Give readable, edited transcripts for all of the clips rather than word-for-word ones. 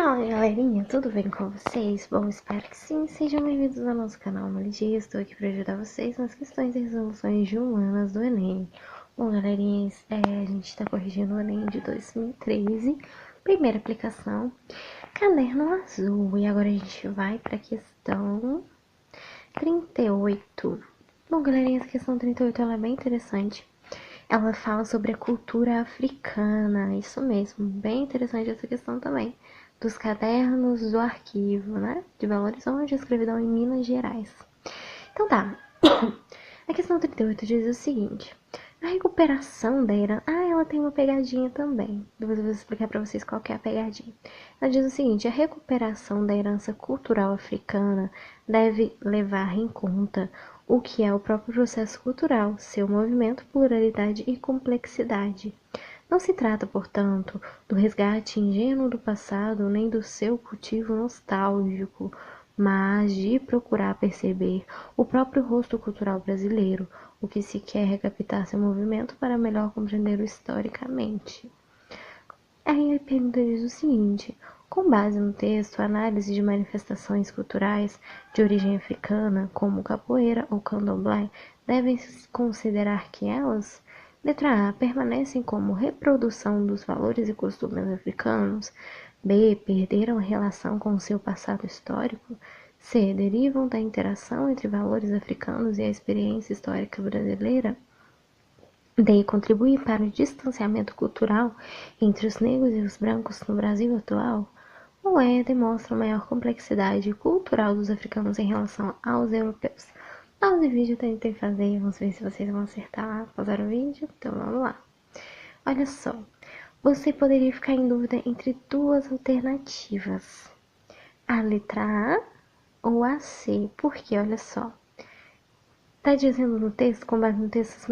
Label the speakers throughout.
Speaker 1: Fala galerinha, tudo bem com vocês? Bom, espero que sim, sejam bem-vindos ao nosso canal Malidia. Estou aqui para ajudar vocês nas questões e resoluções de humanas do Enem. Bom galerinha, a gente está corrigindo o Enem de 2013, primeira aplicação, caderno azul. E agora a gente vai para a questão 38. Bom galerinha, essa questão 38 ela é bem interessante. Ela fala sobre a cultura africana, isso mesmo, bem interessante essa questão também. Dos cadernos do arquivo, né? De Belo Horizonte, escravidão em Minas Gerais. Então tá. A questão 38 diz o seguinte: a recuperação da herança. Ela tem uma pegadinha também. Depois eu vou explicar pra vocês qual que é a pegadinha. Ela diz o seguinte: a recuperação da herança cultural africana deve levar em conta o que é o próprio processo cultural, seu movimento, pluralidade e complexidade. Não se trata, portanto, do resgate ingênuo do passado nem do seu cultivo nostálgico, mas de procurar perceber o próprio rosto cultural brasileiro, o que se quer recaptar seu movimento para melhor compreender-o historicamente. Aí a pergunta diz o seguinte: com base no texto, a análise de manifestações culturais de origem africana, como capoeira ou candomblé, devem-se considerar que elas, letra A, permanecem como reprodução dos valores e costumes africanos, B, perderam relação com seu passado histórico, C, derivam da interação entre valores africanos e a experiência histórica brasileira, D, contribui para o distanciamento cultural entre os negros e os brancos no Brasil atual, ou E, demonstra maior complexidade cultural dos africanos em relação aos europeus. Pause o vídeo, tentem fazer, vamos ver se vocês vão acertar. Pausar o vídeo? Então vamos lá. Olha só, você poderia ficar em dúvida entre duas alternativas: a letra A ou a C, porque olha só. Está dizendo no texto, com base no texto,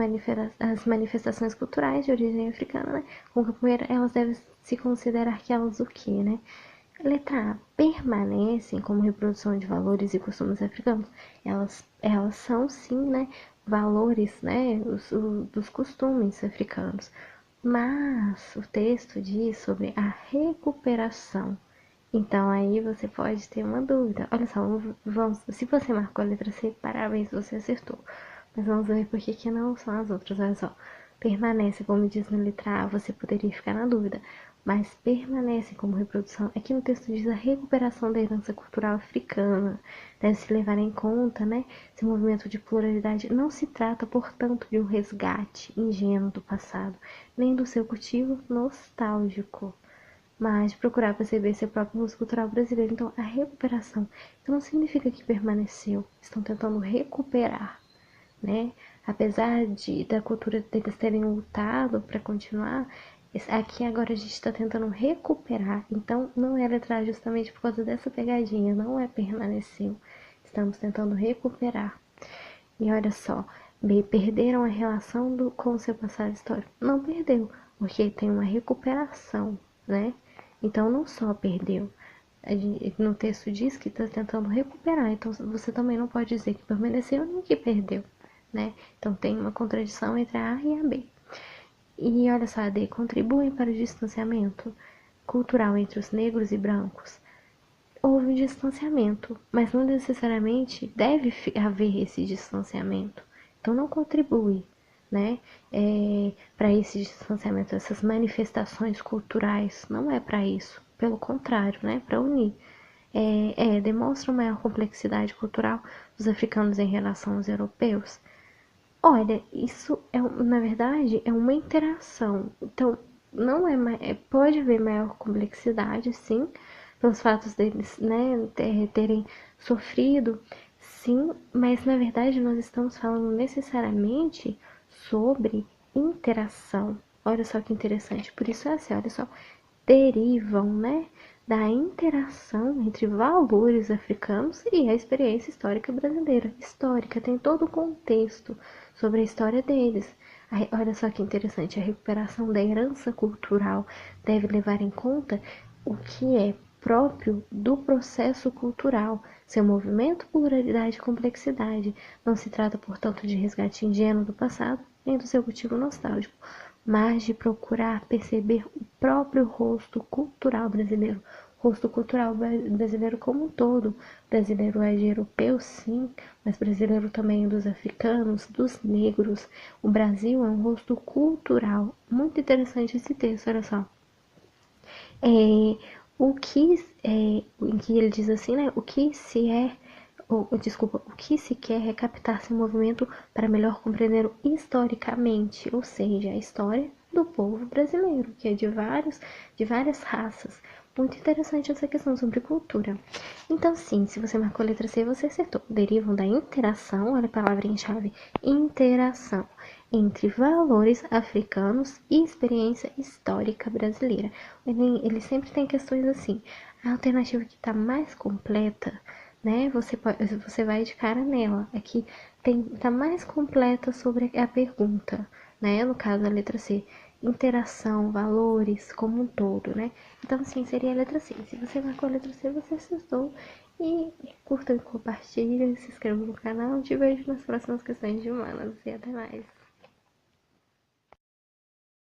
Speaker 1: as manifestações culturais de origem africana, né? Com capoeira, elas devem se considerar que elas o quê, né? Letra A, permanecem como reprodução de valores e costumes africanos. Elas são, sim, né? Valores, né? Dos costumes africanos. Mas o texto diz sobre a recuperação. Então aí você pode ter uma dúvida. Olha só, se você marcou a letra C, parabéns, você acertou. Mas vamos ver por que não são as outras. Olha só, permanece, como diz na letra A, você poderia ficar na dúvida. Mas permanece como reprodução. Aqui no texto diz a recuperação da herança cultural africana. Deve se levar em conta, né? Esse movimento de pluralidade não se trata, portanto, de um resgate ingênuo do passado, nem do seu cultivo nostálgico, mas de procurar perceber seu próprio rosto cultural brasileiro. Então, a recuperação não significa que permaneceu, estão tentando recuperar, né? Apesar da cultura deles terem lutado para continuar, aqui agora a gente está tentando recuperar. Então, não é letra justamente por causa dessa pegadinha, não é permaneceu, estamos tentando recuperar. E olha só, B, perderam a relação com o seu passado histórico. Não perdeu, porque tem uma recuperação, né? Então não só perdeu. No texto diz que está tentando recuperar. Então você também não pode dizer que permaneceu nem que perdeu, né? Então tem uma contradição entre a A e a B. E olha só, a D, contribuem para o distanciamento cultural entre os negros e brancos. Houve um distanciamento, mas não necessariamente deve haver esse distanciamento. Então não contribui, né, para esse distanciamento, essas manifestações culturais, não é para isso. Pelo contrário, né, para unir. Demonstra maior complexidade cultural dos africanos em relação aos europeus. Olha, isso na verdade é uma interação. Então não pode haver maior complexidade, sim, pelos fatos deles, né, terem sofrido, sim, mas na verdade nós estamos falando necessariamente sobre interação. Olha só que interessante. Por isso é assim, olha só, derivam, né, da interação entre valores africanos e a experiência histórica brasileira. Histórica, tem todo o contexto sobre a história deles. Olha só que interessante, a recuperação da herança cultural deve levar em conta o que é próprio do processo cultural, seu movimento, pluralidade e complexidade. Não se trata, portanto, de resgate ingênuo do passado, nem do seu cultivo nostálgico, mas de procurar perceber o próprio rosto cultural brasileiro, rosto cultural brasileiro como um todo. O brasileiro é de europeu, sim, mas brasileiro também dos africanos, dos negros. O Brasil é um rosto cultural. Muito interessante esse texto, olha só. É, em que ele diz assim, né? O que se é, desculpa, o que se quer é captar esse movimento para melhor compreender historicamente, ou seja, a história do povo brasileiro, que é de várias raças. Muito interessante essa questão sobre cultura. Então, sim, se você marcou a letra C, você acertou. Derivam da interação, olha a palavrinha-chave, interação entre valores africanos e experiência histórica brasileira. Ele sempre tem questões assim. A alternativa que está mais completa, né? Você vai de cara nela. Aqui tá mais completa sobre a pergunta, né? No caso, a letra C. Interação, valores, como um todo, né? Então, sim, seria a letra C. Se você marcou a letra C, você acertou. E curta e compartilha, se inscreva no canal. Te vejo nas próximas questões de humanas. E até mais.